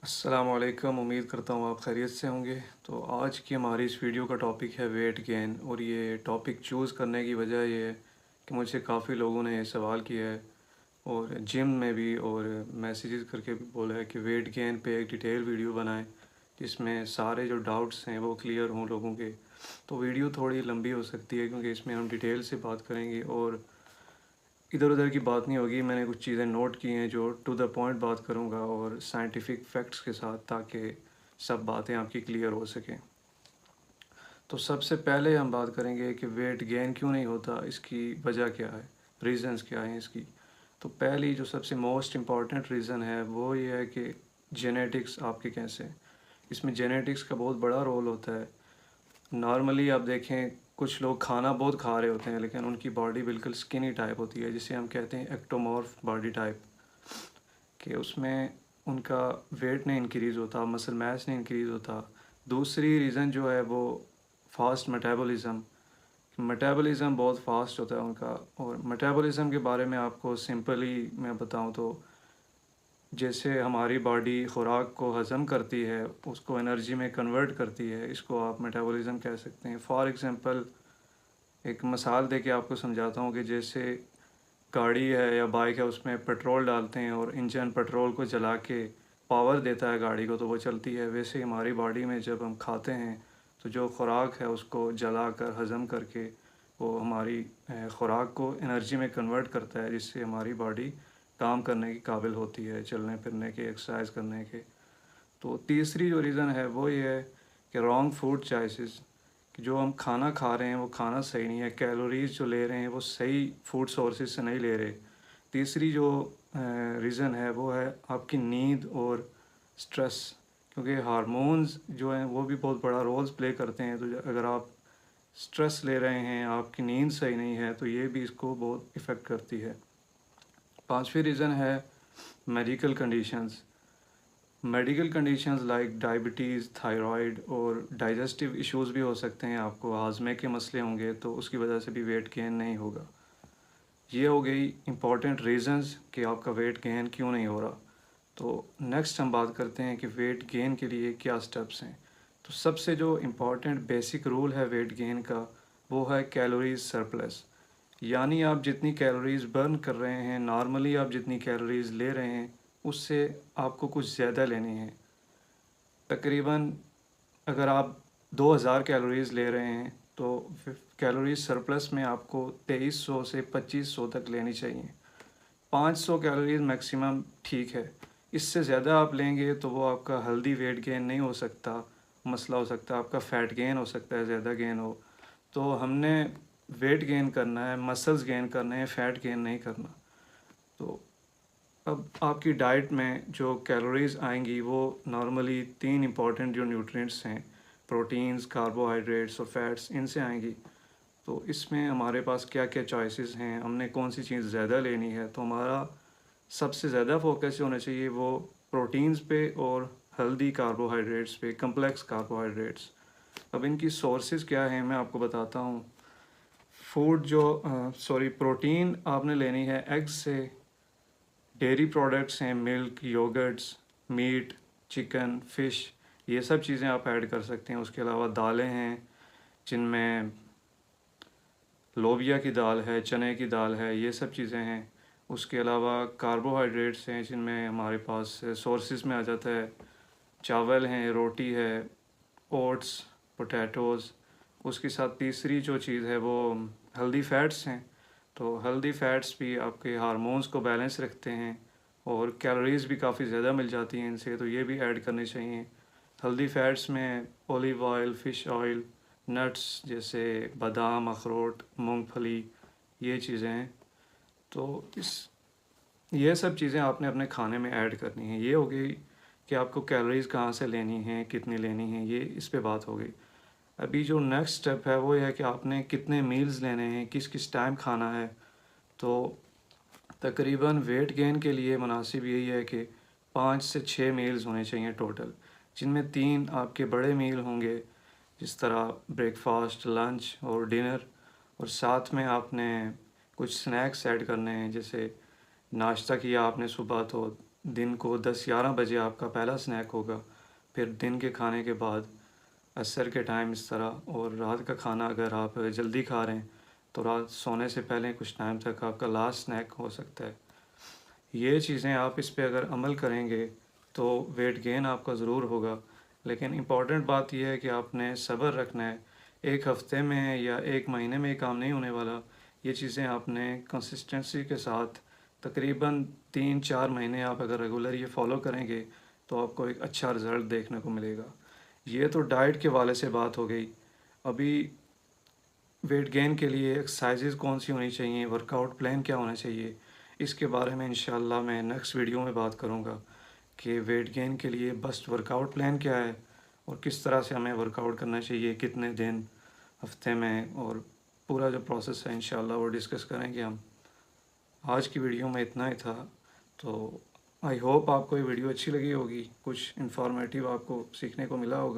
अस्सलामुअलैकुम। उम्मीद करता हूँ आप खैरियत से होंगे। तो आज की हमारी इस वीडियो का टॉपिक है वेट गेन, और ये टॉपिक चूज़ करने की वजह ये है कि मुझसे काफ़ी लोगों ने ये सवाल किया है, और जिम में भी और मैसेजेस करके भी बोला है कि वेट गेन पे एक डिटेल वीडियो बनाएं जिसमें सारे जो डाउट्स हैं वो क्लियर हों लोगों के। तो वीडियो थोड़ी लंबी हो सकती है क्योंकि इसमें हम डिटेल से बात करेंगे और इधर उधर की बात नहीं होगी। मैंने कुछ चीज़ें नोट की हैं जो टू द पॉइंट बात करूँगा और साइंटिफिक फैक्ट्स के साथ, ताकि सब बातें आपकी क्लियर हो सकें। तो सबसे पहले हम बात करेंगे कि वेट गेन क्यों नहीं होता, इसकी वजह क्या है, रीज़न्स क्या हैं इसकी। तो पहली जो सबसे मोस्ट इम्पॉर्टेंट रीज़न है वो ये है कि जेनेटिक्स आपके कैसे हैं। इसमें जेनेटिक्स का बहुत बड़ा रोल होता है। नॉर्मली आप देखें, कुछ लोग खाना बहुत खा रहे होते हैं लेकिन उनकी बॉडी बिल्कुल स्किनी टाइप होती है, जिसे हम कहते हैं एक्टोमॉर्फ बॉडी टाइप, कि उसमें उनका वेट नहीं इंक्रीज़ होता, मसल मास नहीं इंक्रीज़ होता। दूसरी रीज़न जो है वो फास्ट मेटाबॉलिज़्म। मेटाबॉलिज़्म बहुत फास्ट होता है उनका। और मेटाबॉलिज़्म के बारे में आपको सिंपली मैं बताऊं तो, जैसे हमारी बॉडी खुराक को हज़म करती है, उसको एनर्जी में कन्वर्ट करती है, इसको आप मेटाबॉलिज़्म कह सकते हैं। फॉर एग्ज़ाम्पल, एक मिसाल दे के आपको समझाता हूँ कि जैसे गाड़ी है या बाइक है, उसमें पेट्रोल डालते हैं और इंजन पेट्रोल को जला के पावर देता है गाड़ी को, तो वो चलती है। वैसे ही हमारी बॉडी में जब हम खाते हैं तो जो खुराक है उसको जला कर हज़म करके वो हमारी खुराक को एनर्जी में कन्वर्ट करता है, जिससे हमारी बॉडी काम करने की काबिल होती है, चलने फिरने के, एक्सरसाइज करने के। तो तीसरी जो रीज़न है वो ये है कि रॉन्ग फूड चॉइसेस, कि जो हम खाना खा रहे हैं वो खाना सही नहीं है, कैलोरीज़ जो ले रहे हैं वो सही फूड सोर्सेज से नहीं ले रहे। तीसरी जो रीज़न है वो है आपकी नींद और स्ट्रेस, क्योंकि हार्मोन्स जो हैं वो भी बहुत बड़ा रोल्स प्ले करते हैं। तो अगर आप स्ट्रेस ले रहे हैं, आपकी नींद सही नहीं है, तो ये भी इसको बहुत इफ़ेक्ट करती है। पांचवी रीज़न है medical conditions. Medical conditions like diabetes, thyroid और डाइजेस्टिव इश्यूज़ भी हो सकते हैं। आपको हाजमे के मसले होंगे तो उसकी वजह से भी वेट गेन नहीं होगा। ये हो गई इंपॉर्टेंट रीज़न्स कि आपका वेट गेन क्यों नहीं हो रहा। तो नेक्स्ट हम बात करते हैं कि वेट गेन के लिए क्या स्टेप्स हैं। तो सबसे जो इम्पॉर्टेंट बेसिक रूल है वेट गेन का, वो है कैलोरीज सरप्लस। यानी आप जितनी कैलोरीज़ बर्न कर रहे हैं, नॉर्मली आप जितनी कैलोरीज़ ले रहे हैं उससे आपको कुछ ज़्यादा लेनी है। तकरीबन अगर आप 2000 कैलोरीज़ ले रहे हैं तो कैलोरीज सरप्लस में आपको 2300 से 2500 तक लेनी चाहिए। 500 कैलोरीज मैक्सिमम ठीक है। इससे ज़्यादा आप लेंगे तो वो आपका हेल्दी वेट गेन नहीं हो सकता, मसला हो सकता है आपका फ़ैट गेन हो सकता है, ज़्यादा गेन हो। तो हमने वेट गेन करना है, मसल्स गेन करने हैं, फ़ैट गेन नहीं करना। तो अब आपकी डाइट में जो कैलोरीज़ आएंगी वो नॉर्मली तीन इंपॉर्टेंट जो न्यूट्रिएंट्स हैं, प्रोटीन्स, कार्बोहाइड्रेट्स और फैट्स, इनसे आएंगी। तो इसमें हमारे पास क्या क्या चॉइसेस हैं, हमने कौन सी चीज़ ज़्यादा लेनी है। तो हमारा सबसे ज़्यादा फोकस होना चाहिए वो प्रोटीन्स पे और हेल्दी कार्बोहाइड्रेट्स पे, कम्प्लेक्स कार्बोहाइड्रेट्स। अब इनकी सोर्सेज क्या हैं मैं आपको बताता हूँ। फूड जो प्रोटीन आपने लेनी है एग्स से, डेयरी प्रोडक्ट्स हैं, milk, yogurts, meat, chicken, fish, ये सब चीज़ें आप ऐड कर सकते हैं। उसके अलावा दालें हैं जिनमें लोबिया की दाल है, चने की दाल है, ये सब चीज़ें हैं। उसके अलावा कार्बोहाइड्रेट्स हैं जिनमें हमारे पास सोर्सेज में आ जाता है, चावल हैं, रोटी है, ओट्स, पोटैटोज़। उसके साथ तीसरी जो चीज़ है वो हेल्दी फ़ैट्स हैं। तो हेल्दी फ़ैट्स भी आपके हार्मोन्स को बैलेंस रखते हैं और कैलोरीज़ भी काफ़ी ज़्यादा मिल जाती हैं इनसे, तो ये भी ऐड करने चाहिए। हेल्दी फ़ैट्स में olive oil, fish oil, nuts जैसे बादाम, अखरोट, मूंगफली, ये चीज़ें हैं। तो ये सब चीज़ें आपने अपने खाने में ऐड करनी है। ये हो गई कि आपको कैलोरीज़ कहाँ से लेनी है, कितनी लेनी है, ये इस पे बात हो गई। अभी जो नेक्स्ट स्टेप है वो ये है कि आपने कितने मील्स लेने हैं, किस किस टाइम खाना है। तो तकरीबन वेट गेन के लिए मुनासिब यही है कि 5 से 6 मील्स होने चाहिए टोटल, जिनमें 3 आपके बड़े मील होंगे, जिस तरह ब्रेकफास्ट, लंच और डिनर। और साथ में आपने कुछ स्नैक्स ऐड करने हैं, जैसे नाश्ता किया आपने सुबह तो दिन को 10-11 बजे आपका पहला स्नैक होगा, फिर दिन के खाने के बाद असर के टाइम इस तरह, और रात का खाना अगर आप जल्दी खा रहे हैं तो रात सोने से पहले कुछ टाइम तक आपका लास्ट स्नैक हो सकता है। ये चीज़ें आप इस पे अगर अमल करेंगे तो वेट गेन आपका ज़रूर होगा। लेकिन इम्पॉर्टेंट बात यह है कि आपने सब्र रखना है। एक हफ़्ते में या एक महीने में ये काम नहीं होने वाला। ये चीज़ें आपने कंसिस्टेंसी के साथ तकरीबन 3-4 महीने आप अगर रेगुलर ये फॉलो करेंगे तो आपको एक अच्छा रिज़ल्ट देखने को मिलेगा। ये तो डाइट के वाले से बात हो गई। अभी वेट गेन के लिए एक्सरसाइजेज़ कौन सी होनी चाहिए, वर्कआउट प्लान क्या होना चाहिए, इसके बारे में इंशाल्लाह मैं नेक्स्ट वीडियो में बात करूँगा कि वेट गेन के लिए बेस्ट वर्कआउट प्लान क्या है और किस तरह से हमें वर्कआउट करना चाहिए, कितने दिन हफ्ते में, और पूरा जो प्रोसेस है इंशाल्लाह वो डिस्कस करेंगे हम। आज की वीडियो में इतना ही था। तो आई होप आपको ये वीडियो अच्छी लगी होगी, कुछ इन्फॉर्मेटिव आपको सीखने को मिला होगा।